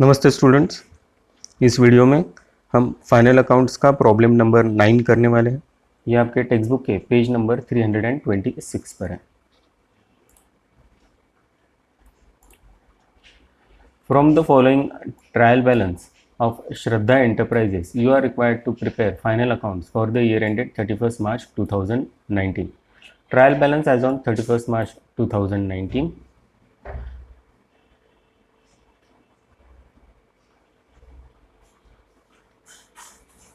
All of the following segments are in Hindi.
नमस्ते स्टूडेंट्स। इस वीडियो में हम फाइनल अकाउंट्स का प्रॉब्लम नंबर 9 करने वाले हैं। ये आपके टेक्स्ट बुक के पेज नंबर 326 पर है। From the following trial balance of Shraddha enterprises you are required to prepare final accounts for the year ended 31st March 2019। Trial balance as on 31st March 2019।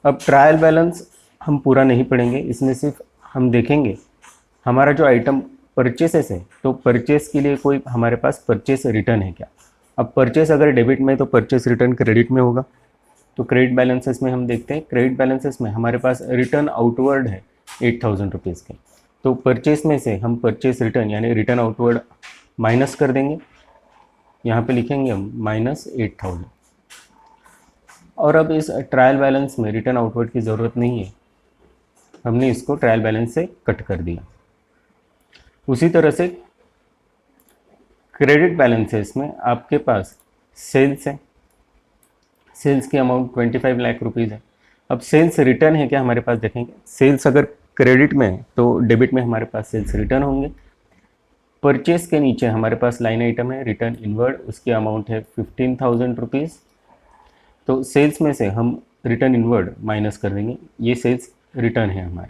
अब ट्रायल बैलेंस हम पूरा नहीं पढ़ेंगे, इसमें सिर्फ हम देखेंगे हमारा जो आइटम परचेसेस है तो परचेस के लिए कोई हमारे पास परचेस रिटर्न है क्या। अब परचेस अगर डेबिट में है तो परचेस रिटर्न क्रेडिट में होगा। तो क्रेडिट बैलेंसेस में हम देखते हैं, क्रेडिट बैलेंसेस में हमारे पास रिटर्न आउटवर्ड है 8,000 रुपीज़ के। तो परचेस में से हम परचेस रिटर्न यानी रिटर्न आउटवर्ड माइनस कर देंगे। यहाँ पे लिखेंगे हम -8,000। और अब इस ट्रायल बैलेंस में रिटर्न आउटवर्ड की ज़रूरत नहीं है, हमने इसको ट्रायल बैलेंस से कट कर दिया। उसी तरह से क्रेडिट बैलेंसेस में आपके पास सेल्स है, सेल्स की अमाउंट 25 लाख रुपीज़ है। अब सेल्स रिटर्न है क्या हमारे पास, देखेंगे सेल्स अगर क्रेडिट में है तो डेबिट में हमारे पास सेल्स रिटर्न होंगे। परचेस के नीचे हमारे पास लाइन आइटम है रिटर्न इनवर्ड, उसकी अमाउंट है 15,000 रुपीज़। तो सेल्स में से हम रिटर्न इनवर्ड माइनस कर देंगे, ये सेल्स रिटर्न है हमारे।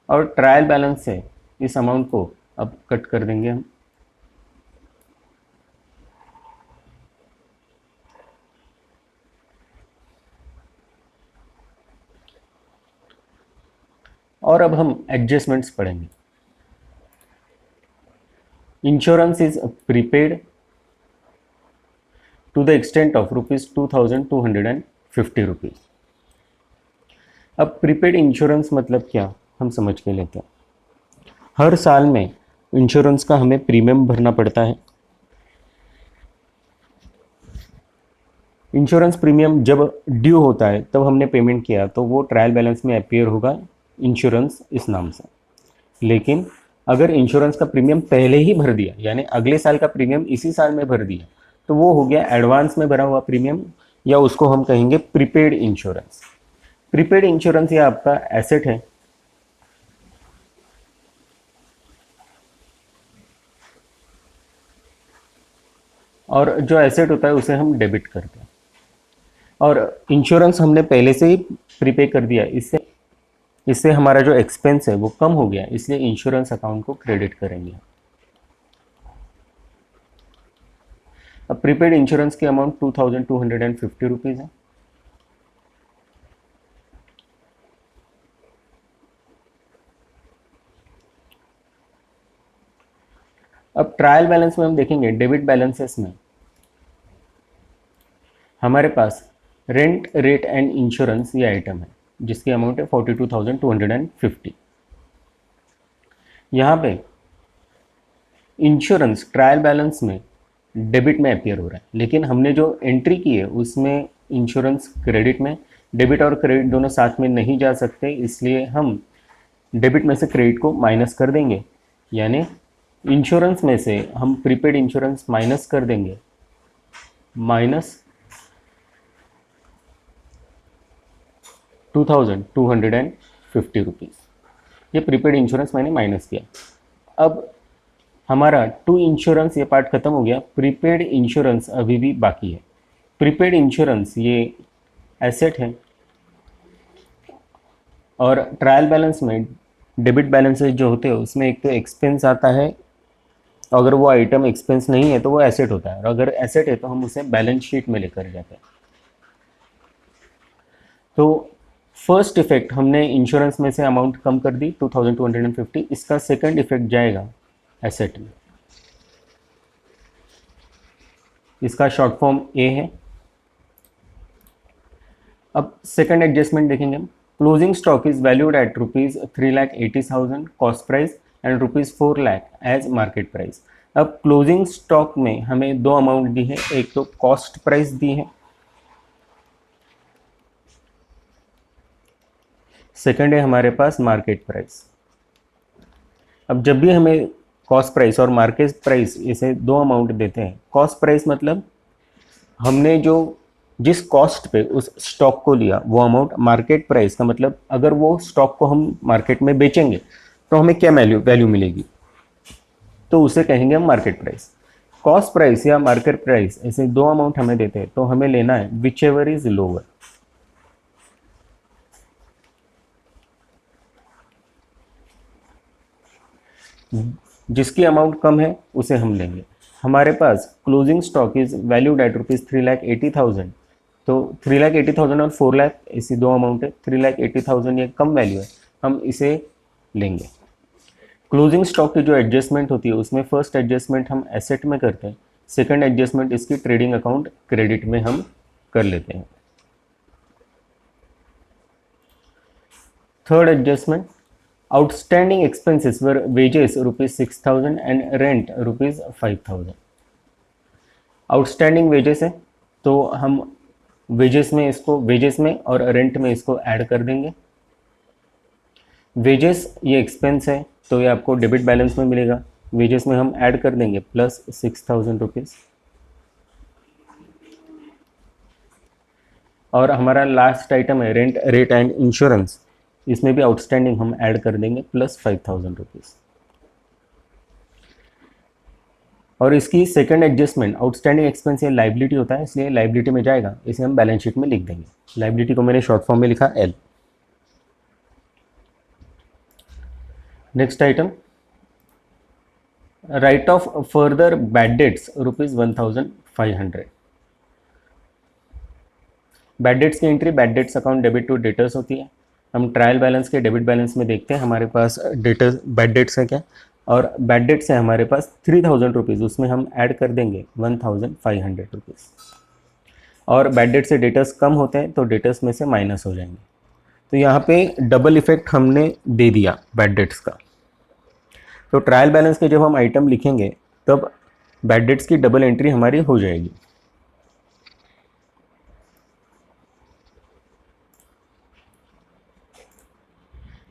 और ट्रायल बैलेंस से इस अमाउंट को अब कट कर देंगे हम। और अब हम एडजस्टमेंट्स पढ़ेंगे। Insurance is prepaid to the extent of ₹2,250 rupees. अब प्रीपेड इंश्योरेंस मतलब क्या हम समझ के लेते हैं। हर साल में इंश्योरेंस का हमें प्रीमियम भरना पड़ता है। इंश्योरेंस प्रीमियम जब ड्यू होता है तब हमने पेमेंट किया तो वो ट्रायल बैलेंस में अपीयर होगा इंश्योरेंस इस नाम से। लेकिन अगर इंश्योरेंस का प्रीमियम पहले ही भर दिया यानी अगले साल का प्रीमियम इसी साल में भर दिया तो वो हो गया एडवांस में भरा हुआ प्रीमियम, या उसको हम कहेंगे प्रीपेड इंश्योरेंस। प्रीपेड इंश्योरेंस ये आपका एसेट है। और जो एसेट होता है उसे हम डेबिट करते हैं। और इंश्योरेंस हमने पहले से ही प्रीपे कर दिया, इससे इससे हमारा जो एक्सपेंस है वो कम हो गया, इसलिए इंश्योरेंस अकाउंट को क्रेडिट करेंगे। अब प्रीपेड इंश्योरेंस की अमाउंट 2,250 रुपीज़ है। अब ट्रायल बैलेंस में हम देखेंगे डेबिट बैलेंसेस में हमारे पास रेंट रेट एंड इंश्योरेंस ये आइटम है जिसकी अमाउंट है 42,250। यहाँ पे इंश्योरेंस ट्रायल बैलेंस में डेबिट में अपीयर हो रहा है, लेकिन हमने जो एंट्री की है उसमें इंश्योरेंस क्रेडिट में, डेबिट और क्रेडिट दोनों साथ में नहीं जा सकते, इसलिए हम डेबिट में से क्रेडिट को माइनस कर देंगे। यानी इंश्योरेंस में से हम प्रीपेड इंश्योरेंस माइनस कर देंगे -2,250 रुपीज़। ये प्रीपेड इंश्योरेंस मैंने माइनस किया। अब हमारा टू इंश्योरेंस ये पार्ट खत्म हो गया, प्रीपेड इंश्योरेंस अभी भी बाकी है। प्रीपेड इंश्योरेंस ये एसेट है और ट्रायल बैलेंस में डेबिट बैलेंसेस जो होते हैं उसमें एक तो एक्सपेंस आता है, अगर वो आइटम एक्सपेंस नहीं है तो वो एसेट होता है, और अगर एसेट है तो हम उसे बैलेंस शीट में लेकर जाते हैं। तो फर्स्ट इफेक्ट हमने इंश्योरेंस में से अमाउंट कम कर दी 2,250, इसका सेकंड इफेक्ट जाएगा एसेट में। इसका शॉर्ट फॉर्म ए है। अब सेकंड एडजस्टमेंट देखेंगे हम। Closing stock is valued at ₹3,80,000 cost price and ₹4 lakh as market price. अब क्लोजिंग स्टॉक में हमें दो अमाउंट दी है, एक तो कॉस्ट प्राइस दी है, सेकंड है हमारे पास मार्केट प्राइस। अब जब भी हमें कॉस्ट प्राइस और मार्केट प्राइस, इसे दो अमाउंट देते हैं। कॉस्ट प्राइस मतलब हमने जो जिस कॉस्ट पे उस स्टॉक को लिया वो अमाउंट। मार्केट प्राइस का मतलब अगर वो स्टॉक को हम मार्केट में बेचेंगे तो हमें क्या वैल्यू मिलेगी, तो उसे कहेंगे हम मार्केट प्राइस। कॉस्ट प्राइस या मार्केट प्राइस, ऐसे दो अमाउंट हमें देते हैं, तो हमें लेना है विच एवर इज लोअर। जिसकी अमाउंट कम है उसे हम लेंगे। हमारे पास closing stock is valued at ₹3,80,000, तो 3,80,000 और 4,00,000 ऐसी दो अमाउंट है। 3,80,000 ये कम वैल्यू है, हम इसे लेंगे। क्लोजिंग स्टॉक की जो एडजस्टमेंट होती है उसमें फर्स्ट एडजस्टमेंट हम एसेट में करते हैं, सेकंड एडजस्टमेंट इसकी ट्रेडिंग अकाउंट क्रेडिट में हम कर लेते हैं। Third adjustment, outstanding expenses were wages ₹6,000 and rent ₹5,000। Outstanding wages है तो हम वेजेस में और रेंट में इसको ऐड कर देंगे। वेजेस ये एक्सपेंस है तो ये आपको डेबिट बैलेंस में मिलेगा, वेजेस में हम ऐड कर देंगे प्लस ₹6,000। और हमारा लास्ट आइटम है रेंट रेट एंड इंश्योरेंस, इसमें भी आउटस्टैंडिंग हम ऐड कर देंगे प्लस ₹5,000। और इसकी सेकंड एडजस्टमेंट, आउटस्टैंडिंग एक्सपेंस ये लाइबिलिटी होता है इसलिए लाइबिलिटी में जाएगा, इसे हम बैलेंस शीट में लिख देंगे। लाइबिलिटी को मैंने शॉर्ट फॉर्म में लिखा L. Next item, write off further bad debts ₹1,500। Bad debts की entry bad debts account debit to debtors होती है। हम ट्रायल बैलेंस के डेबिट बैलेंस में देखते हैं हमारे पास डेटर्स बैड डेट्स है क्या, और बैड डेट्स है हमारे पास ₹3,000, उसमें हम ऐड कर देंगे ₹1,500। और बैड डेट से डेटर्स कम होते हैं तो डेटर्स में से माइनस हो जाएंगे। तो यहाँ पे डबल इफेक्ट हमने दे दिया बैड डेट्स का। तो ट्रायल बैलेंस के जब हम आइटम लिखेंगे तब बैड डेट्स की डबल एंट्री हमारी हो जाएगी।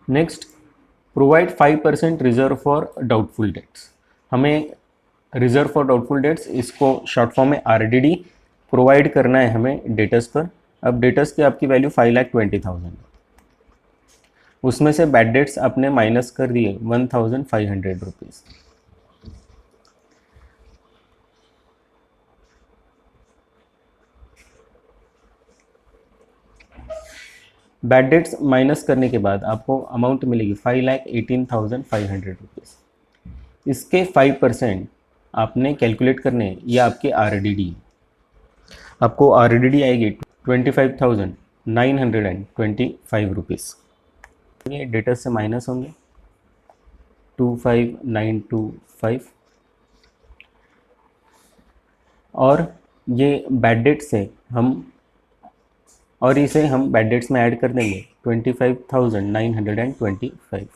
Next, provide 5% reserve for doubtful debts. हमें रिजर्व फॉर डाउटफुल डेट्स, इसको शॉर्ट फॉर्म में RDD प्रोवाइड करना है हमें डेटर्स पर। अब डेटर्स की आपकी वैल्यू 5,20,000, उसमें से बैड डेट्स आपने माइनस कर दिए ₹1,500। बैड डेट्स माइनस करने के बाद आपको अमाउंट मिलेगी ₹5,18,500। इसके 5% आपने कैलकुलेट करने हैं, ये आपके RDD। आपको RDD आएगी ₹25,925। ये डेटर्स से माइनस होंगे 25,925, और ये बैड डेट से हम, और इसे हम बैड डेट्स में ऐड कर देंगे 25,925।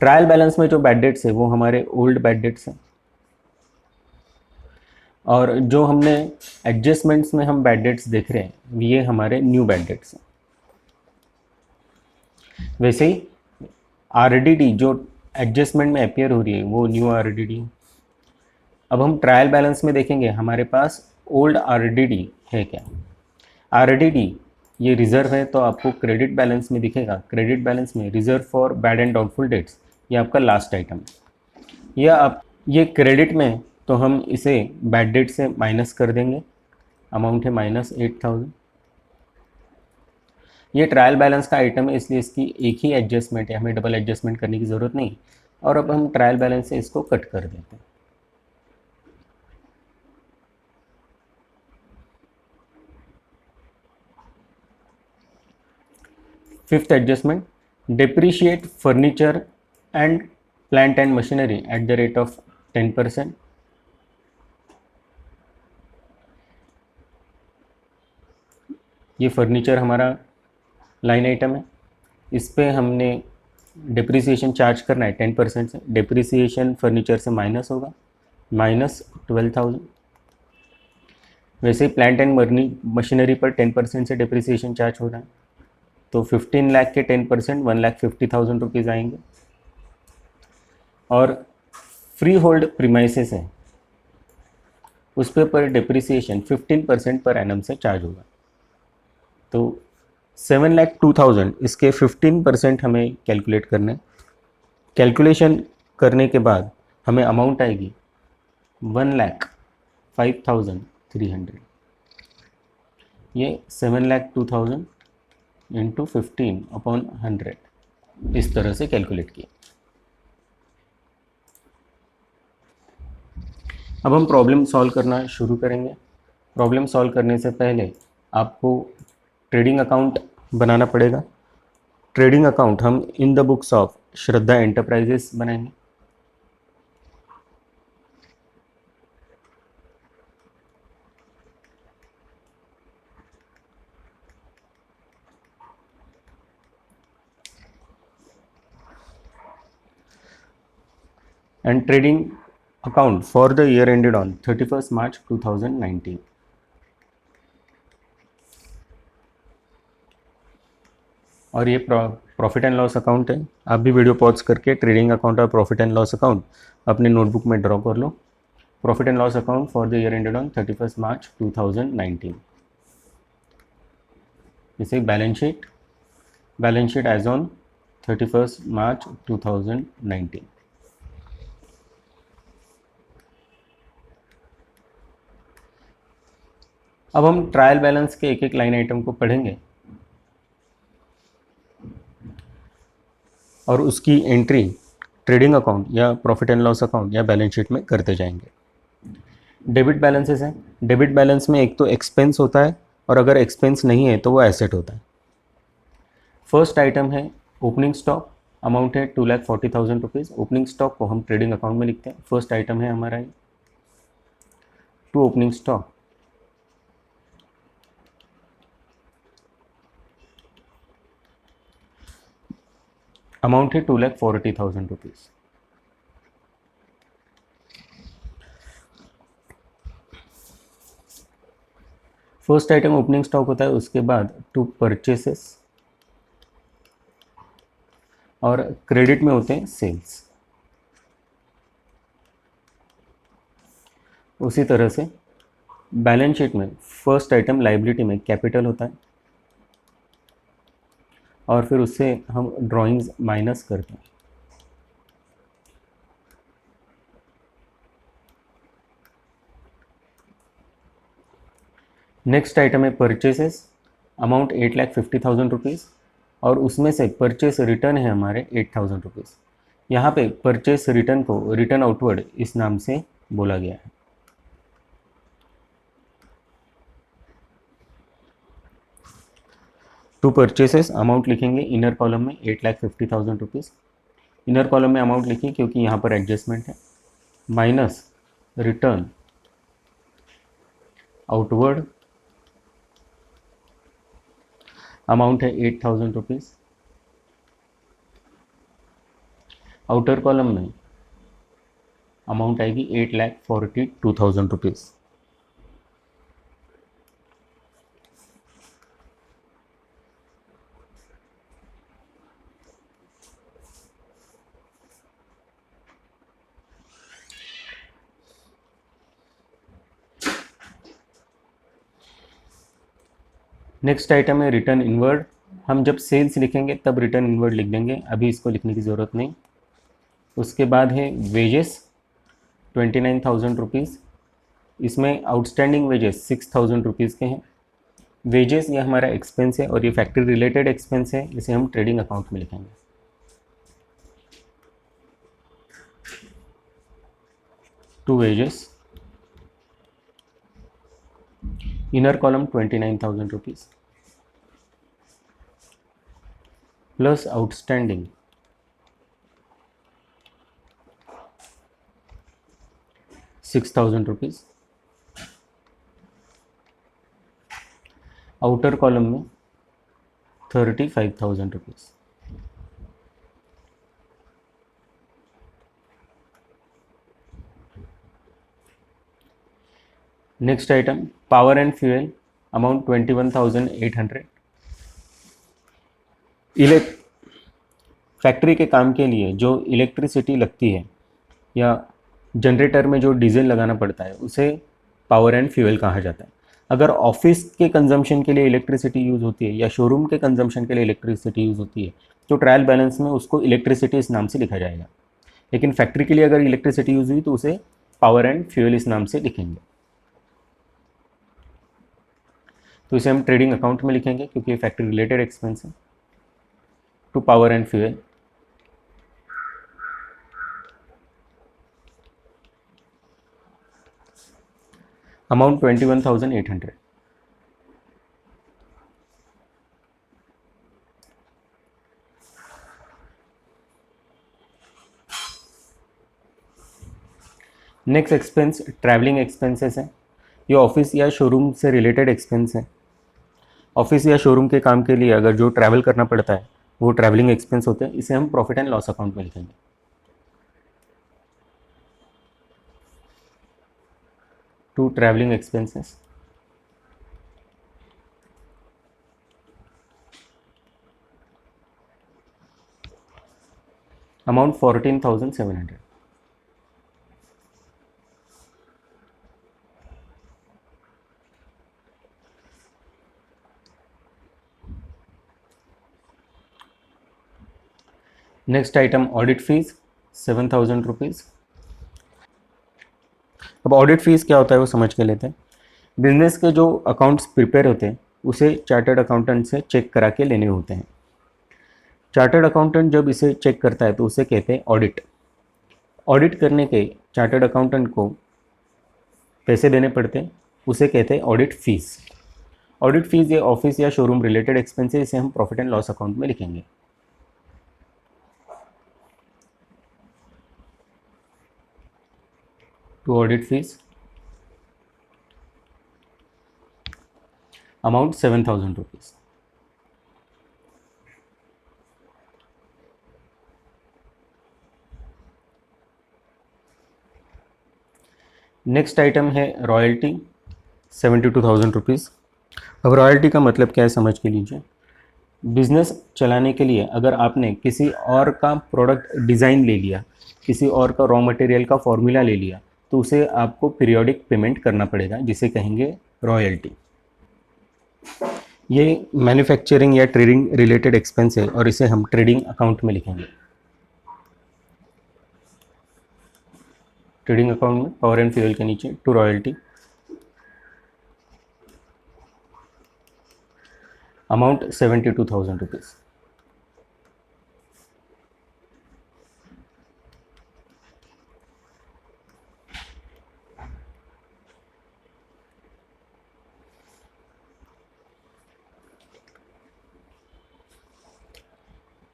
ट्रायल बैलेंस में जो बैड डेट्स है वो हमारे ओल्ड बैड डेट्स हैं, और जो हमने एडजस्टमेंट्स में हम बैड डेट्स देख रहे हैं ये हमारे न्यू बैड डेट्स हैं। वैसे ही RDD जो एडजस्टमेंट में अपियर हो रही है वो न्यू RDD। अब हम ट्रायल बैलेंस में देखेंगे हमारे पास ओल्ड RDD है क्या। RDD ये रिजर्व है तो आपको क्रेडिट बैलेंस में दिखेगा। क्रेडिट बैलेंस में reserve for bad and doubtful debts, ये आपका लास्ट आइटम है। या आप ये क्रेडिट में तो हम इसे बैड डेट से माइनस कर देंगे, अमाउंट है -8,000। ये ट्रायल बैलेंस का आइटम है इसलिए इसकी एक ही एडजस्टमेंट है, हमें डबल एडजस्टमेंट करने की ज़रूरत नहीं। और अब हम ट्रायल बैलेंस से इसको कट कर देते हैं। Fifth adjustment, depreciate furniture and plant and machinery at the rate of 10%। ये फर्नीचर हमारा लाइन आइटम है, इस पे हमने डिप्रिसिएशन चार्ज करना है 10% से। डिप्रिसिएशन फर्नीचर से माइनस होगा -12,000। वैसे ही प्लांट एंड मशीनरी पर 10% से डिप्रिसिएशन चार्ज हो रहा है, तो 15 लाख के 10% ₹1,50,000 आएंगे। और फ्री होल्ड प्रीमाइसेस है उस पे पर डिप्रिसिएशन 15% पर एनम से चार्ज होगा। तो 7,02,000 इसके 15% हमें कैलकुलेट करने, कैलकुलेशन करने के बाद हमें अमाउंट आएगी 1,05,300। ये 7,02,000 इंटू 15/100 इस तरह से कैलकुलेट किया। अब हम प्रॉब्लम सॉल्व करना शुरू करेंगे। प्रॉब्लम सॉल्व करने से पहले आपको ट्रेडिंग अकाउंट बनाना पड़ेगा। ट्रेडिंग अकाउंट हम in the books of Shraddha enterprises बनाएंगे। And trading account for the year ended on 31st March 2019। और ये प्रॉफिट एंड लॉस अकाउंट है। आप भी वीडियो पॉज करके ट्रेडिंग अकाउंट और प्रॉफिट एंड लॉस अकाउंट अपने नोटबुक में ड्रॉ कर लो। Profit and loss account for the year ended on 31st March 2019। इसे balance sheet as on 31st March 2019। अब हम ट्रायल बैलेंस के एक एक लाइन आइटम को पढ़ेंगे और उसकी एंट्री ट्रेडिंग अकाउंट या प्रॉफिट एंड लॉस अकाउंट या बैलेंस शीट में करते जाएंगे। डेबिट बैलेंसेस हैं। डेबिट बैलेंस में एक तो एक्सपेंस होता है और अगर एक्सपेंस नहीं है तो वो एसेट होता है। फर्स्ट आइटम है ओपनिंग स्टॉक, अमाउंट है 2,40,000 रुपीज़। ओपनिंग स्टॉक को हम ट्रेडिंग अकाउंट में लिखते हैं। फर्स्ट आइटम है हमारा टू ओपनिंग स्टॉक, अमाउंट है 2,40,000 rupees. First item opening stock होता है, उसके बाद टू परचेसेस और क्रेडिट में होते हैं सेल्स। उसी तरह से बैलेंस शीट में फर्स्ट आइटम लायबिलिटी में कैपिटल होता है और फिर उससे हम ड्राइंग्स माइनस करते हैं। नेक्स्ट आइटम है परचेसेस, अमाउंट 8,50,000 रुपीज़ और उसमें से परचेस रिटर्न है हमारे 8,000 रुपीज़। यहाँ पे परचेस रिटर्न को रिटर्न आउटवर्ड इस नाम से बोला गया है। टू परचेसेस अमाउंट लिखेंगे इनर कॉलम में 8,50,000 रुपीज़। इनर कॉलम में अमाउंट लिखिए क्योंकि यहाँ पर एडजस्टमेंट है, माइनस रिटर्न आउटवर्ड अमाउंट है 8,000 रुपीज़। आउटर कॉलम में अमाउंट आएगी 8,42,000 रुपीज़। नेक्स्ट आइटम है रिटर्न इनवर्ड। हम जब सेल्स लिखेंगे तब रिटर्न इनवर्ड लिख देंगे, अभी इसको लिखने की ज़रूरत नहीं। उसके बाद है वेजेस 29,000 रुपीज़। इसमें आउटस्टैंडिंग वेजेस 6,000 रुपीज़ के हैं। वेजेस ये हमारा एक्सपेंस है और ये फैक्ट्री रिलेटेड एक्सपेंस है, इसे हम ट्रेडिंग अकाउंट में लिखेंगे। To wages, inner column 29,000 rupees plus outstanding 6,000 rupees. Outer column में 35,000 rupees. Next item power and fuel, amount 21,800। Factory के काम के लिए जो इलेक्ट्रिसिटी लगती है या जनरेटर में जो डीजल लगाना पड़ता है उसे पावर एंड फ्यूल कहा जाता है। अगर ऑफिस के कंजम्पशन के लिए इलेक्ट्रिसिटी यूज़ होती है या शोरूम के कंजम्पशन के लिए इलेक्ट्रिसिटी यूज़ होती है तो ट्रायल बैलेंस में उसको इलेक्ट्रिसिटी इस नाम से लिखा जाएगा। लेकिन फैक्ट्री के लिए अगर इलेक्ट्रिसिटी यूज़ हुई तो उसे पावर एंड फ्यूल इस नाम से लिखेंगे। तो इसे हम ट्रेडिंग अकाउंट में लिखेंगे क्योंकि ये फैक्ट्री रिलेटेड एक्सपेंस है। To power and fuel amount 21,800। Next expense travelling expenses है। ये ऑफिस या शोरूम से रिलेटेड एक्सपेंस है। ऑफिस या शोरूम के काम के लिए अगर जो ट्रैवल करना पड़ता है वो ट्रैवलिंग एक्सपेंस होते हैं। इसे हम प्रॉफिट एंड लॉस अकाउंट में लिखेंगे। To travelling expenses amount 14,700। Next item audit fees 7,000 rupees. अब ऑडिट फीस क्या होता है वो समझ के लेते हैं। बिजनेस के जो अकाउंट्स प्रिपेयर होते हैं उसे चार्टर्ड अकाउंटेंट से चेक करा के लेने होते हैं। चार्टर्ड अकाउंटेंट जब इसे चेक करता है तो उसे कहते हैं ऑडिट। ऑडिट करने के चार्टर्ड अकाउंटेंट को पैसे देने पड़ते हैं, उसे कहते हैं ऑडिट फीस। ऑडिट फीस ये ऑफिस या शोरूम रिलेटेड एक्सपेंस है, इसे हम प्रॉफिट एंड लॉस अकाउंट में लिखेंगे। To audit fees amount 7,000 rupees. Next item है रॉयल्टी 72,000 रुपीज़। अब रॉयल्टी का मतलब क्या है समझ के लीजिए। बिजनेस चलाने के लिए अगर आपने किसी और का प्रोडक्ट डिज़ाइन ले लिया, किसी और का रॉ मटेरियल का फॉर्मूला ले लिया, तो उसे आपको पीरियोडिक पेमेंट करना पड़ेगा, जिसे कहेंगे रॉयल्टी। ये मैन्युफैक्चरिंग या ट्रेडिंग रिलेटेड एक्सपेंस है और इसे हम ट्रेडिंग अकाउंट में लिखेंगे। ट्रेडिंग अकाउंट में पावर एंड फ्यूल के नीचे to royalty amount 72,000 rupees.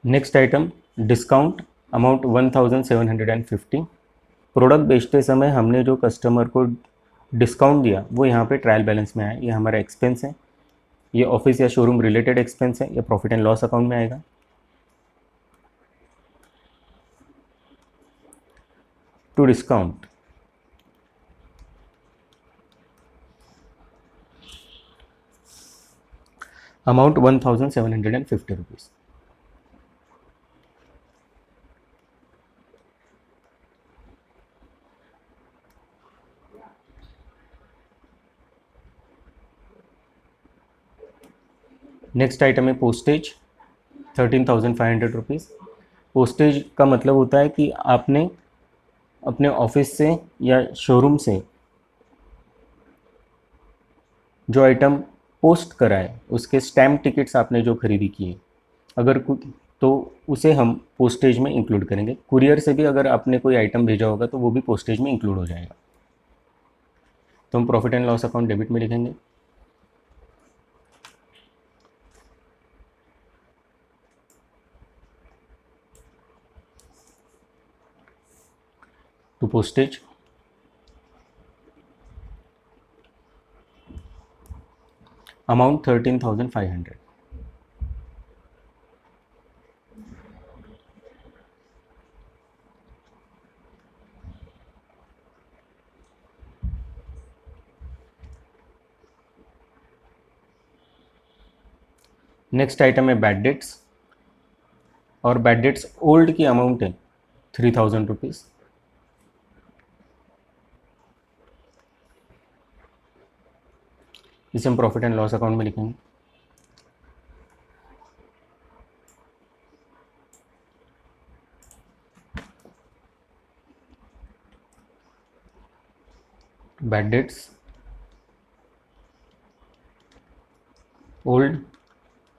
Next item discount amount 1,750। Product बेचते समय हमने जो कस्टमर को डिस्काउंट दिया वो यहाँ पे ट्रायल बैलेंस में आया। ये हमारा एक्सपेंस है। ये ऑफिस या शोरूम रिलेटेड एक्सपेंस है। ये प्रॉफिट एंड लॉस अकाउंट में आएगा। To discount amount 1,750 rupees. Next item है पोस्टेज 13,500 रुपीज़। पोस्टेज का मतलब होता है कि आपने अपने ऑफिस से या शोरूम से जो आइटम पोस्ट करा है उसके स्टैम्प टिकट्स आपने जो खरीदी की है, अगर तो उसे हम पोस्टेज में इंक्लूड करेंगे। कुरियर से भी अगर आपने कोई आइटम भेजा होगा तो वो भी पोस्टेज में इंक्लूड हो जाएगा। तो हम profit and loss account debit में लिखेंगे। To postage amount 13,500। Next item है बैड डेट्स और बैड डेट्स ओल्ड की अमाउंट है 3,000 रुपीज़। इसे हम प्रॉफिट एंड लॉस अकाउंट में लिखेंगे। बैड डेट्स ओल्ड,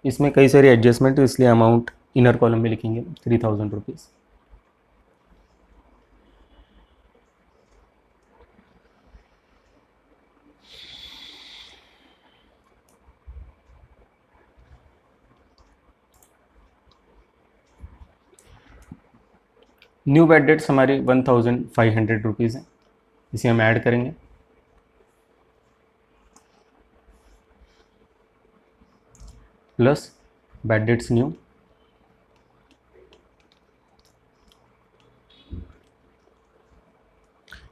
इसमें कई सारी एडजस्टमेंट, तो इसलिए अमाउंट इनर कॉलम में लिखेंगे 3000 रुपीज़। न्यू बैड डेट्स हमारी 1500 रुपीज़ है, इसे हम ऐड करेंगे। Plus bad debts new,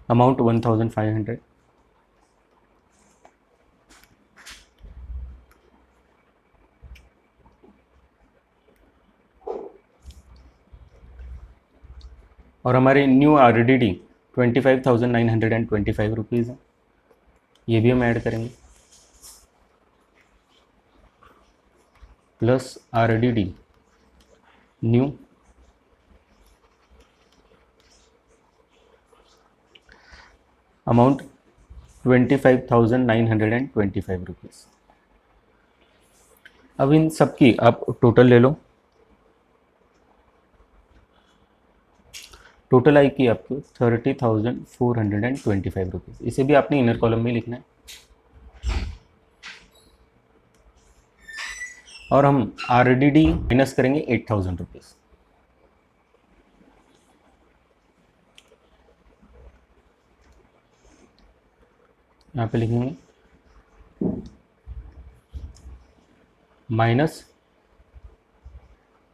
amount 1500। और हमारे न्यू RDD 25,925 रुपीज़ है, ये भी हम ऐड करेंगे। Plus RDD new, amount 25,925 rupees. अब इन सब की आप टोटल ले लो, टोटल आई की आपको 30,425 रुपीज़। इसे भी आपने इनर कॉलम में लिखना है। और हम RDD माइनस करेंगे 8,000 रुपीज़। यहाँ पे लिखेंगे minus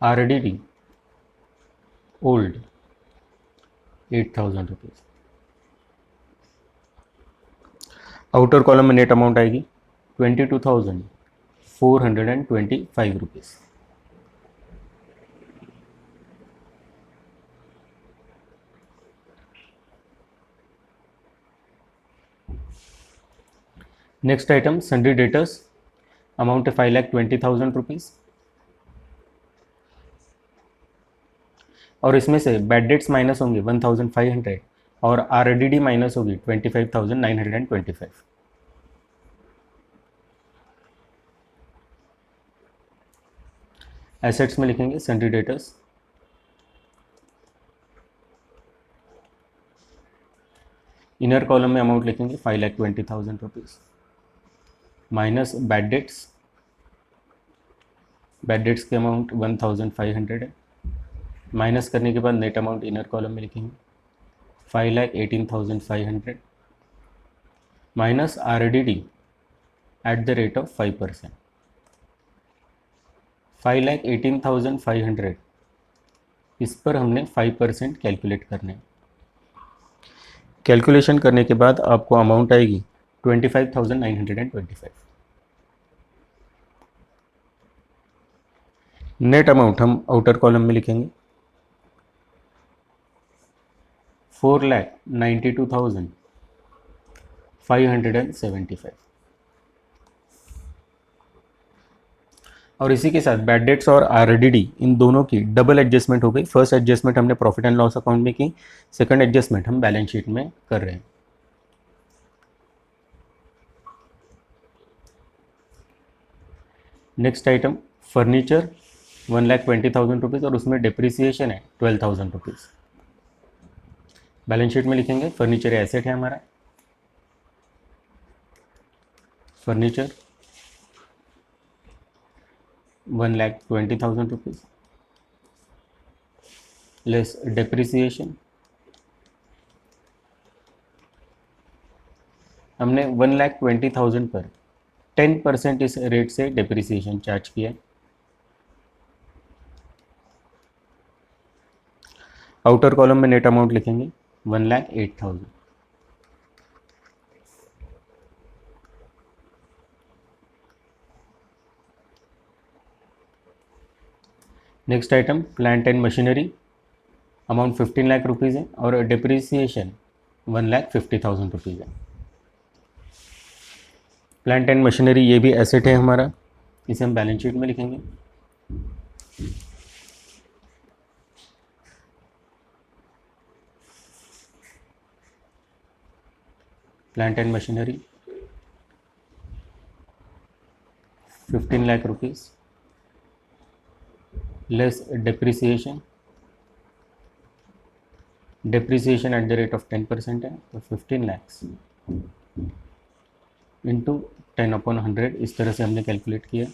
RDD old 8,000 rupees. Outer column में नेट अमाउंट आएगी 22,425 rupees. Next item sundry debtors, amount है 5,20,000 रुपीज़। और इसमें से बैड डेट्स माइनस होंगे 1,500 और RDD माइनस होगी 25,925। एसेट्स में लिखेंगे सन्ड्री डेटर्स, इनर कॉलम में अमाउंट लिखेंगे 5,20,000 rupees minus bad debts, bad debts के अमाउंट 1,500 है, माइनस करने के बाद नेट अमाउंट इनर कॉलम में लिखेंगे 5,18,500 minus RDD at the rate of 5%। 5,18,500 इस पर हमने 5% कैलकुलेट करने। कैलकुलेशन करने के बाद आपको अमाउंट आएगी 25,925। नेट अमाउंट हम आउटर कॉलम में लिखेंगे 4,92,575। और इसी के साथ बैड डेट्स और RDD इन दोनों की डबल एडजस्टमेंट हो गई। फर्स्ट एडजस्टमेंट हमने प्रॉफिट एंड लॉस अकाउंट में की, सेकंड एडजस्टमेंट हम बैलेंस शीट में कर रहे हैं। नेक्स्ट आइटम फर्नीचर 1,20,000 रुपीज़ और उसमें डिप्रिसिएशन है 12,000 रुपीज़। बैलेंस शीट में लिखेंगे फर्नीचर एसेट है हमारा, फर्नीचर 1,20,000 रुपीज़ लेस डिप्रिसिएशन, हमने 1,20,000 पर 10% इस रेट से डिप्रिसिएशन चार्ज किया है। आउटर कॉलम में नेट अमाउंट लिखेंगे 1,08,000। Next item plant and machinery, amount 15 lakh rupees है और डिप्रिसिएशन 1,50,000 रुपीज़ है। प्लांट एंड मशीनरी ये भी एसेट है हमारा, इसे हम बैलेंस शीट में लिखेंगे। Plant and machinery 15 lakh rupees less depreciation at the rate of 10% है, तो 15 लैक्स इंटू 10/100, इस तरह से हमने कैलकुलेट किया।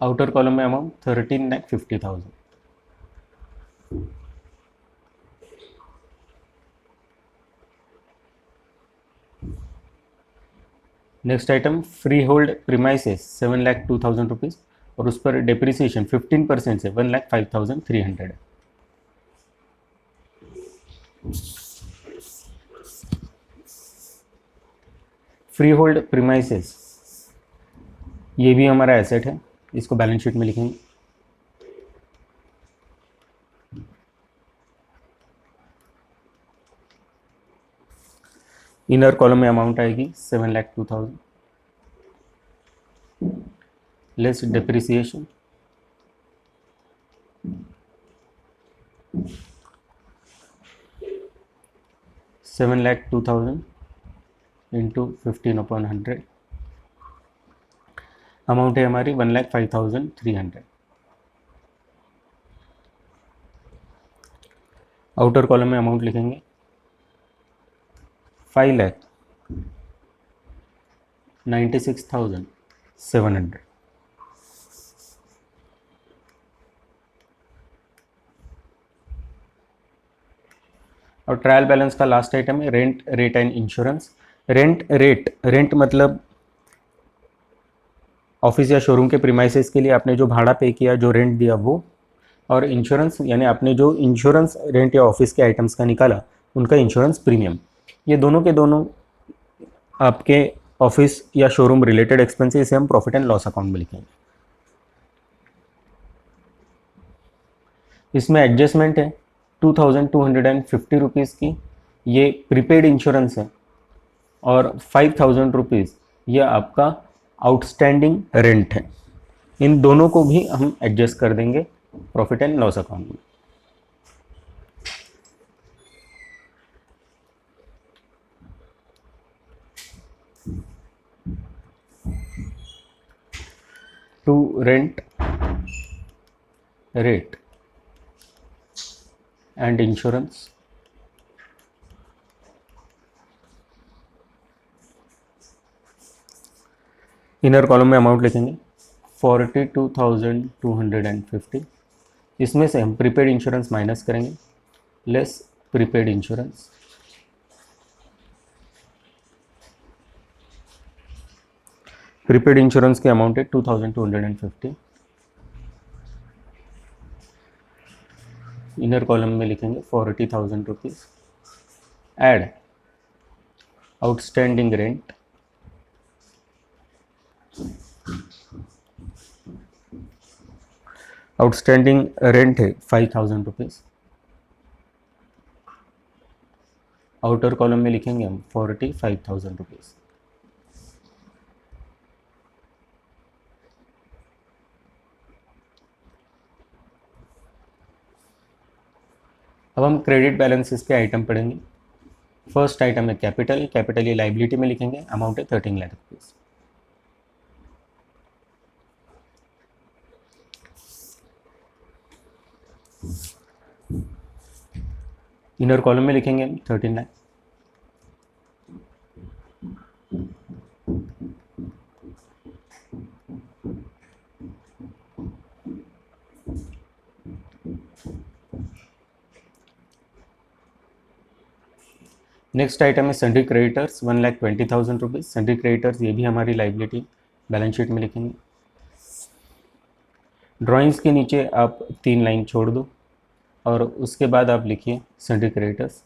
आउटर कॉलम में amount 13,50,000। Next item free hold premises 7,02,000 rupees और उस पर डेप्रिसिएशन 15% से 1,05,300 है। फ्री होल्ड प्रीमाइसेस ये भी हमारा एसेट है, इसको बैलेंस शीट में लिखेंगे। इनर कॉलम में अमाउंट आएगी 7,02,000 लेस डेप्रिसिएशन $7,02,000 इंटू 15/100, अमाउंट है हमारी 1,05,300। आउटर कॉलम में अमाउंट लिखेंगे 5,96,700। और ट्रायल बैलेंस का लास्ट आइटम है rent rate and insurance. Rent मतलब ऑफिस या शोरूम के प्रीमाइसेस के लिए आपने जो भाड़ा पे किया, जो रेंट दिया वो, और इंश्योरेंस यानी आपने जो इंश्योरेंस रेंट या ऑफिस के आइटम्स का निकाला उनका इंश्योरेंस प्रीमियम। ये दोनों के दोनों आपके ऑफिस या शोरूम रिलेटेड एक्सपेंसेस हम प्रॉफिट एंड लॉस अकाउंट में लिखेंगे। इसमें एडजस्टमेंट है 2,250 रुपीज़ की, ये प्रीपेड इंश्योरेंस है, और 5,000 रुपीज़ ये आपका आउटस्टैंडिंग रेंट है। इन दोनों को भी हम एडजस्ट कर देंगे प्रॉफिट एंड लॉस अकाउंट में। To rent rate and insurance inner column में अमाउंट लिखेंगे 42,250। इसमें से हम प्रीपेड इंश्योरेंस माइनस करेंगे, less prepaid insurance, prepaid insurance की अमाउंट है 2,250। इनर कॉलम में लिखेंगे 40,000 रुपीज़, एड आउटस्टैंडिंग रेंट है 5,000 रुपीज़। आउटर कॉलम में लिखेंगे हम 45,000 रुपीज़। अब हम क्रेडिट बैलेंसेस के आइटम पढ़ेंगे। फर्स्ट आइटम है कैपिटल ये लाइबिलिटी में लिखेंगे, अमाउंट है 13 लाख रुपीज़। इनर कॉलम में लिखेंगे हम 13 लाख। नेक्स्ट आइटम है sundry creditors 1,20,000 rupees. Sundry creditors ये भी हमारी लाइबिलिटी बैलेंस शीट में लिखेंगे। ड्राइंग्स के नीचे आप 3 लाइन छोड़ दो और उसके बाद आप लिखिए sundry creditors.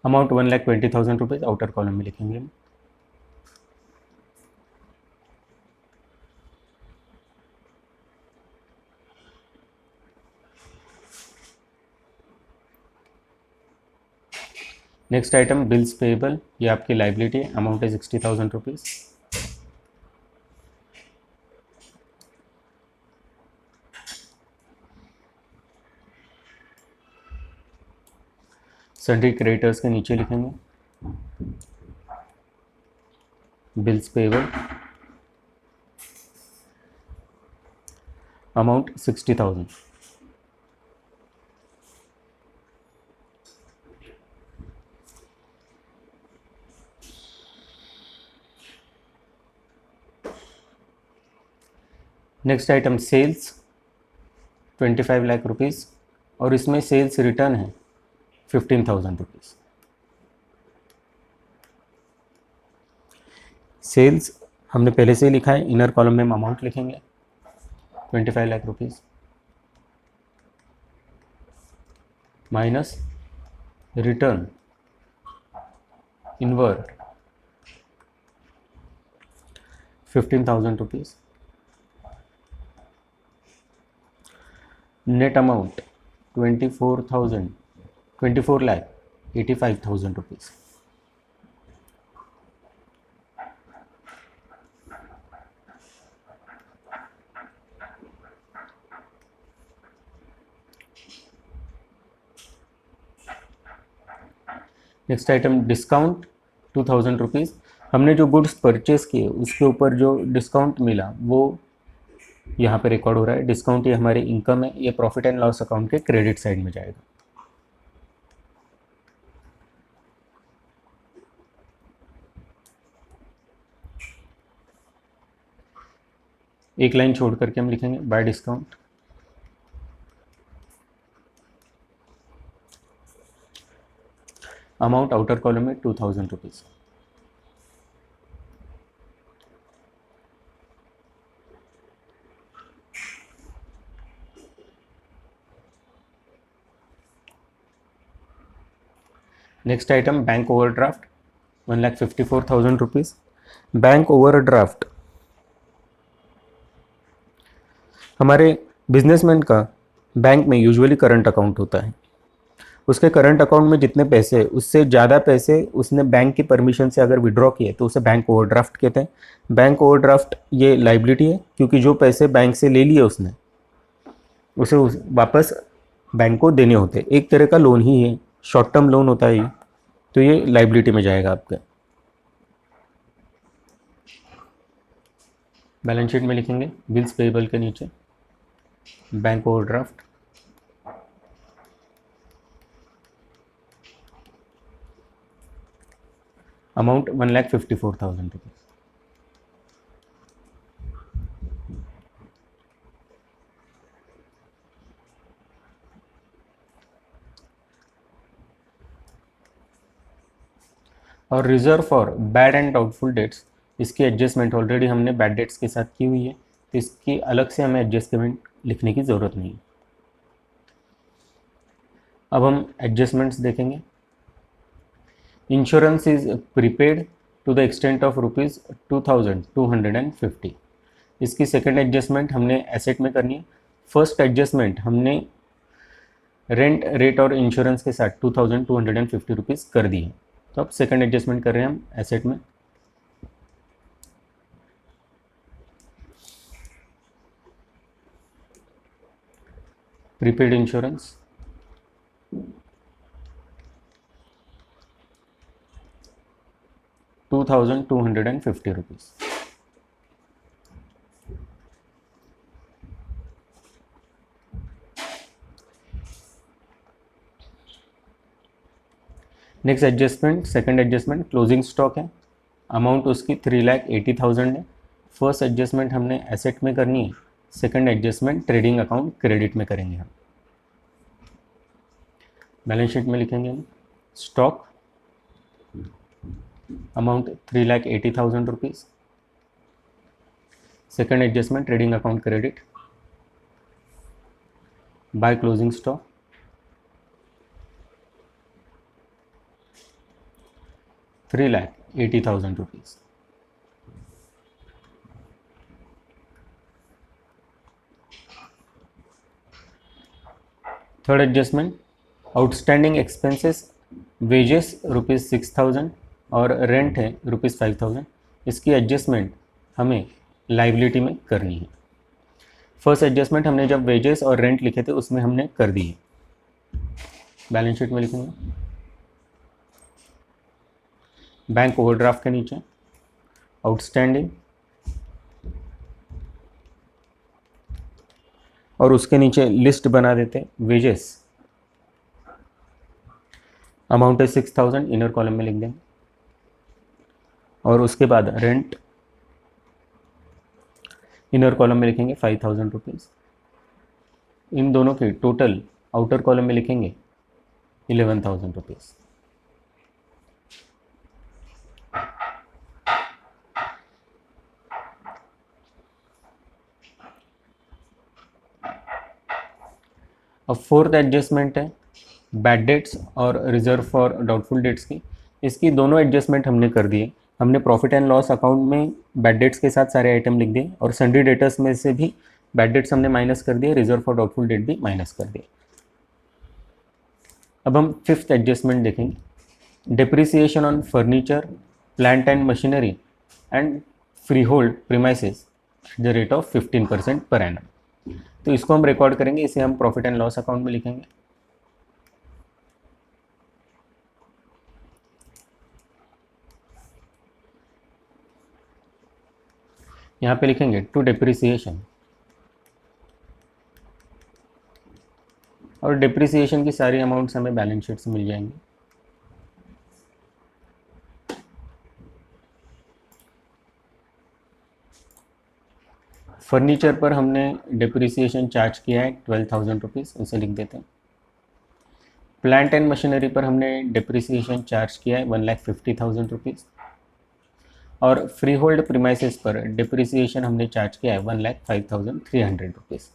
Amount 1,20,000 rupees outer column में लिखेंगे हम। नेक्स्ट आइटम बिल्स पेएबल, ये आपकी लाइबिलिटी है, अमाउंट है 60,000 रुपीज़। सन्ड्री क्रेडिटर्स के नीचे लिखेंगे bills payable, amount 60,000। Next item sales 25 lakh rupees और इसमें सेल्स रिटर्न है 15,000 रुपीज़। सेल्स हमने पहले से ही लिखा है, इनर कॉलम में हम अमाउंट लिखेंगे 25 lakh rupees minus return inward 15,000 rupees, net amount 24 lakh 85,000 rupees. Next item discount 2,000 rupees. हमने जो गुड्स परचेस किए उसके ऊपर जो डिस्काउंट मिला वो यहाँ पे रिकॉर्ड हो रहा है। डिस्काउंट ये हमारे इनकम है, ये प्रॉफिट एंड लॉस अकाउंट के क्रेडिट साइड में जाएगा। एक लाइन छोड़ करके हम लिखेंगे bye discount, amount outer column में 2,000 rupees. Next item bank overdraft 1,54,000 rupees. Bank overdraft हमारे बिजनेसमैन का बैंक में यूजुअली करंट अकाउंट होता है। उसके करंट अकाउंट में जितने पैसे, उससे ज़्यादा पैसे उसने बैंक की परमिशन से अगर विड्रॉ किए तो उसे बैंक ओवरड्राफ्ट कहते हैं। बैंक ओवरड्राफ्ट ये लाइबिलिटी है, क्योंकि जो पैसे बैंक से ले लिए उसने उसे वापस बैंक को देने होते हैं। एक तरह का लोन ही है, शॉर्ट टर्म लोन होता है ये, तो ये लाइबिलिटी में जाएगा आपका। बैलेंस शीट में लिखेंगे बिल्स पेएबल के नीचे बैंक ओवरड्राफ्ट, अमाउंट 1,54,000 रुपीज़। और reserve for bad and doubtful debts, इसकी एडजस्टमेंट ऑलरेडी हमने बैड डेट्स के साथ की हुई है, तो इसकी अलग से हमें एडजस्टमेंट लिखने की ज़रूरत नहीं। अब हम एडजस्टमेंट्स देखेंगे। Insurance is prepaid to the extent of ₹2,250। इसकी सेकंड एडजस्टमेंट हमने एसेट में करनी है। फर्स्ट एडजस्टमेंट हमने रेंट रेट और इंश्योरेंस के साथ ₹2,250 कर दी है, तो अब सेकंड एडजस्टमेंट कर रहे हैं हम एसेट में। Prepaid insurance ₹2,250। Next adjustment, second adjustment closing stock है, अमाउंट उसकी 3,80,000 है। फर्स्ट एडजस्टमेंट हमने एसेट में करनी है, second adjustment trading account credit में करेंगे हम। बैलेंस शीट में लिखेंगे हम stock, amount 3,80,000 rupees, second adjustment trading account credit by closing stock 3,80,000 rupees. Third adjustment, outstanding expenses wages ₹6000 और रेंट है ₹5000। इसकी एडजस्टमेंट हमें लाइबिलिटी में करनी है। फर्स्ट एडजस्टमेंट हमने जब वेजेस और रेंट लिखे थे उसमें हमने कर दी है। बैलेंस शीट में लिखेंगे बैंक ओवरड्राफ्ट के नीचे आउटस्टैंडिंग और उसके नीचे लिस्ट बना देते वेजेस, अमाउंट है 6000, इनर कॉलम में लिख देंगे। और उसके बाद रेंट इनर कॉलम में लिखेंगे 5000 रुपीज़। इन दोनों की टोटल आउटर कॉलम में लिखेंगे 11,000 रुपीज़। अब फोर्थ एडजस्टमेंट है बैड डेट्स और रिजर्व फॉर डाउटफुल डेट्स की। इसकी दोनों एडजस्टमेंट हमने कर दिए। हमने प्रॉफिट एंड लॉस अकाउंट में बैड डेट्स के साथ सारे आइटम लिख दिए और सन्ड्री डेटर्स में से भी बैड डेट्स हमने माइनस कर दिए, रिजर्व फॉर डाउटफुल डेट भी माइनस कर दिए। अब हम फिफ्थ एडजस्टमेंट देखेंगे, depreciation on furniture, plant and machinery and free hold premises at the rate of 15% per annum. तो इसको हम रिकॉर्ड करेंगे, इसे हम प्रॉफिट एंड लॉस अकाउंट में लिखेंगे। यहाँ पे लिखेंगे टू डिप्रिसिएशन और डिप्रिसिएशन की सारी अमाउंट्स हमें बैलेंस शीट से मिल जाएंगी। फर्नीचर पर हमने डिप्रिसिएशन चार्ज किया है 12,000 रुपीज़, उसे लिख देते हैं। प्लांट एंड मशीनरी पर हमने डिप्रिसिएशन चार्ज किया है 1,50,000 रुपीज़ और फ्री होल्ड प्रीमाइसेस पर डिप्रिसिएशन हमने चार्ज किया है 1,05,300 रुपीज़।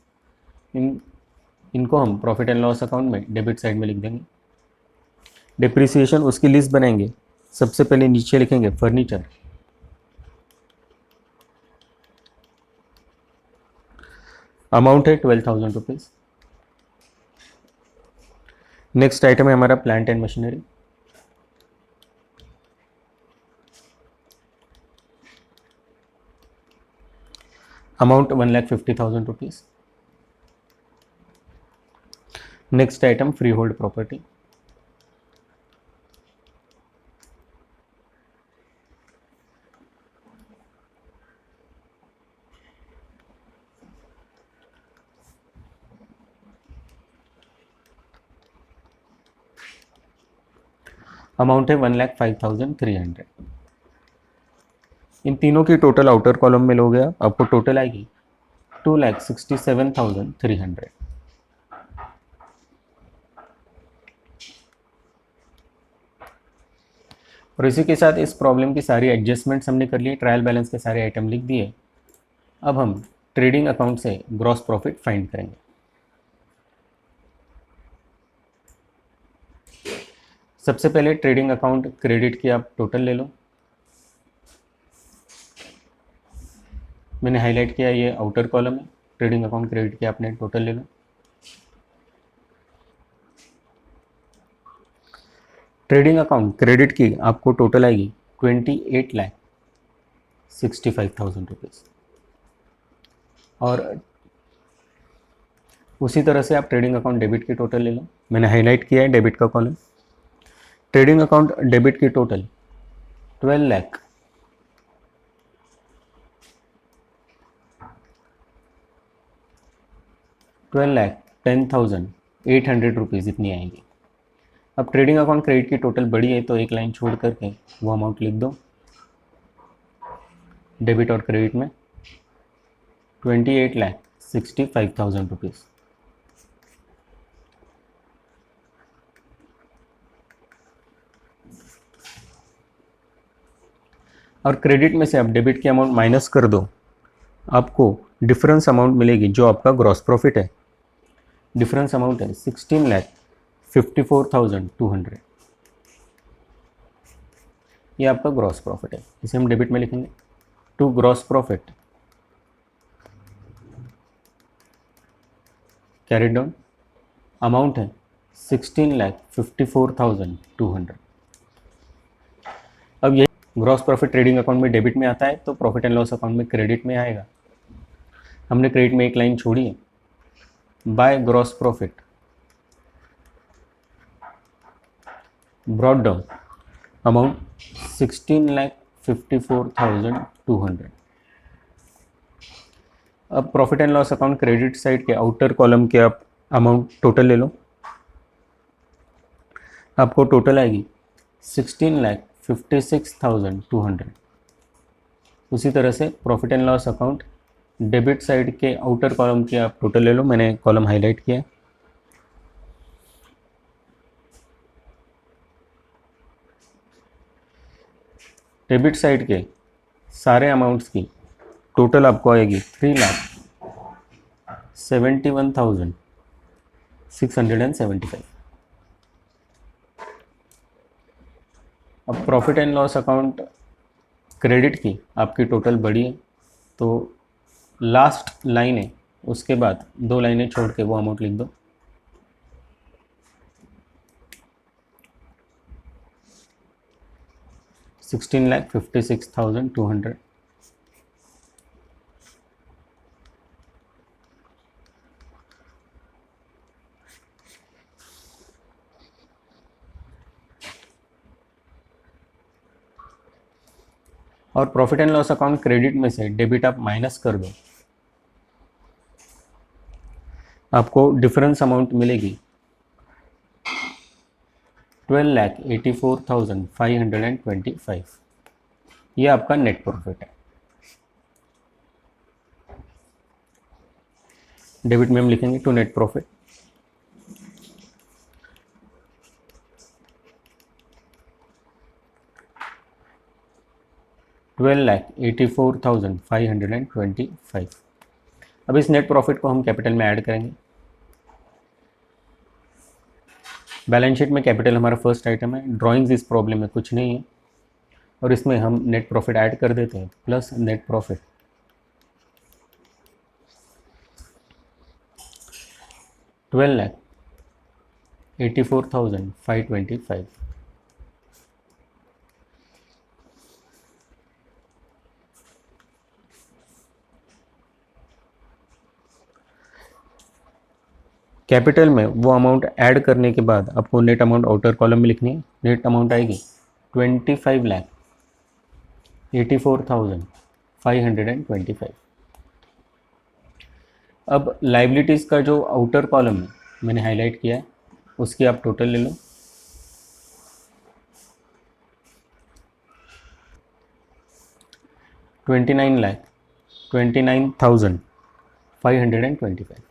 इनको हम प्रॉफिट एंड लॉस अकाउंट में डेबिट साइड में लिख देंगे। डिप्रिसिएशन उसकी लिस्ट बनाएंगे। सबसे पहले नीचे लिखेंगे फर्नीचर, अमाउंट है 12,000 रुपीज़। नेक्स्ट आइटम है हमारा plant and machinery, amount 1,50,000 rupees. Next item free hold property, amount है 1,05,300। इन तीनों की टोटल आउटर कॉलम में लोगे आपको टोटल आएगी 2,67,300। और इसी के साथ इस प्रॉब्लम की सारी एडजस्टमेंट्स हमने कर लिए, ट्रायल बैलेंस के सारे आइटम लिख दिए। अब हम ट्रेडिंग अकाउंट से ग्रॉस प्रॉफिट फाइंड करेंगे। सबसे पहले ट्रेडिंग अकाउंट क्रेडिट की आप टोटल ले लो। मैंने हाईलाइट किया ये आउटर कॉलम है। ट्रेडिंग अकाउंट क्रेडिट की आपने टोटल ले लो। ट्रेडिंग अकाउंट क्रेडिट की आपको टोटल आएगी 28,65,000 रुपीज़। और उसी तरह से आप ट्रेडिंग अकाउंट डेबिट की टोटल ले लो। मैंने हाईलाइट किया है डेबिट का कॉलम। ट्रेडिंग अकाउंट डेबिट की टोटल 12,10,800 रुपीज़ इतनी आएंगी। अब ट्रेडिंग अकाउंट क्रेडिट की टोटल बड़ी है तो एक लाइन छोड़ करके वो अमाउंट लिख दो डेबिट और क्रेडिट में 28,65,000 रुपीज़। और क्रेडिट में से आप डेबिट की अमाउंट माइनस कर दो, आपको डिफरेंस अमाउंट मिलेगी जो आपका ग्रॉस प्रॉफिट है। डिफरेंस अमाउंट है 16,54,200। ये आपका ग्रॉस प्रॉफिट है, इसे हम डेबिट में लिखेंगे। To gross profit carried down, amount है 16,54,200। अब यही ग्रॉस प्रॉफिट ट्रेडिंग अकाउंट में डेबिट में आता है तो प्रॉफिट एंड लॉस अकाउंट में क्रेडिट में आएगा। हमने क्रेडिट में एक लाइन छोड़ी है, by gross profit brought down amount 16,54,200। अब profit and loss account credit side के आउटर कॉलम के आप अमाउंट टोटल ले लो, आपको टोटल आएगी 16,56,200। उसी तरह से profit and loss account debit side के आउटर कॉलम के आप टोटल ले लो, मैंने कॉलम हाईलाइट किया है। डेबिट साइड के सारे अमाउंट्स की टोटल आपको आएगी 3,71,675। अब profit and loss account credit की आपकी टोटल बड़ी है, तो लास्ट लाइन है उसके बाद 2 लाइनें छोड़ के वो अमाउंट लिख दो। $16,56,200। और profit and loss account credit में से डेबिट आप माइनस कर दो, आपको डिफरेंस अमाउंट मिलेगी 12,84,525। ये आपका नेट प्रॉफिट है। डेबिट में हम लिखेंगे टू नेट प्रॉफिट, $12,84,525। अब इस नेट प्रॉफिट को हम कैपिटल में ऐड करेंगे। बैलेंस शीट में कैपिटल हमारा फर्स्ट आइटम है, ड्राइंग्स इस प्रॉब्लम में कुछ नहीं है, और इसमें हम नेट प्रॉफिट ऐड कर देते हैं प्लस नेट प्रॉफिट 12,84,525। कैपिटल में वो अमाउंट ऐड करने के बाद आपको नेट अमाउंट आउटर कॉलम में लिखनी है। नेट अमाउंट आएगी 25,84,525। अब लाइबिलिटीज़ का जो आउटर कॉलम है मैंने हाईलाइट किया है, उसकी आप टोटल ले लो। $29,29,525।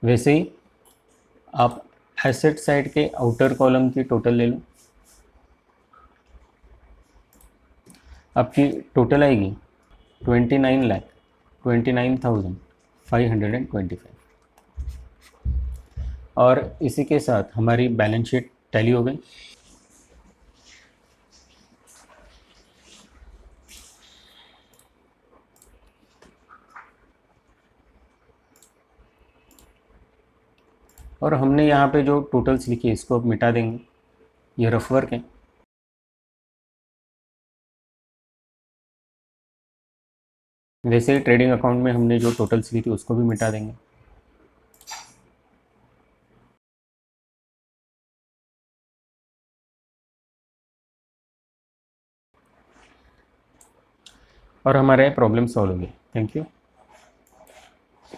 वैसे ही आप एसेट साइड के आउटर कॉलम की टोटल ले लो, आपकी टोटल आएगी 29,29,525। और इसी के साथ हमारी बैलेंस शीट टैली हो गई। और हमने यहाँ पे जो टोटल्स लिखी है इसको अब मिटा देंगे, ये रफ वर्क है। वैसे ही ट्रेडिंग अकाउंट में हमने जो टोटल्स ली थी उसको भी मिटा देंगे। और हमारे प्रॉब्लम सॉल्व हो गई। Thank you.